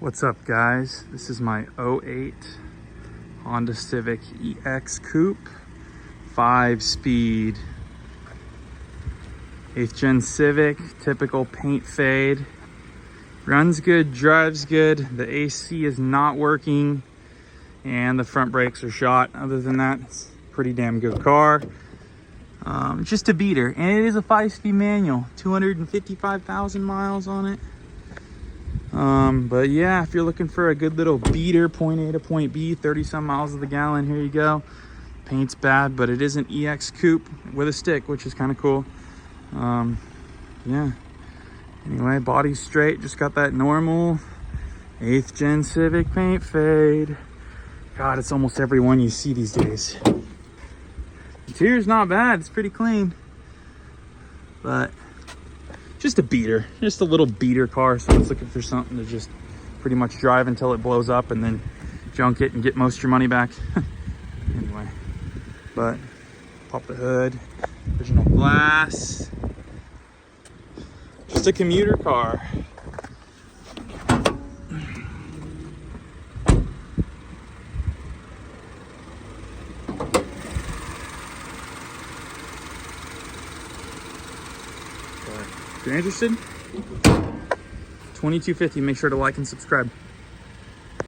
What's up, guys? This is my '08 Honda Civic EX Coupe, 5-speed, 8th gen Civic, typical paint fade. Runs good, drives good. The AC is not working and the front brakes are shot. Other than that, it's a pretty damn good car. Just a beater, and it is a 5-speed manual, 255,000 miles on it. But yeah, if you're looking for a good little beater, point A to point B, 30 some miles of the gallon, here you go. Paint's bad, but it is an EX Coupe with a stick, which is kind of cool. Yeah. Anyway, body's straight, just got that normal 8th gen Civic paint fade. God, it's almost every one you see these days. Interior's not bad, it's pretty clean. But just a beater, just a little beater car. Someone's looking for something to just pretty much drive until it blows up and then junk it and get most of your money back. Anyway, but pop the hood, original glass. Just a commuter car. If you're interested, $22.50. Make sure to like and subscribe.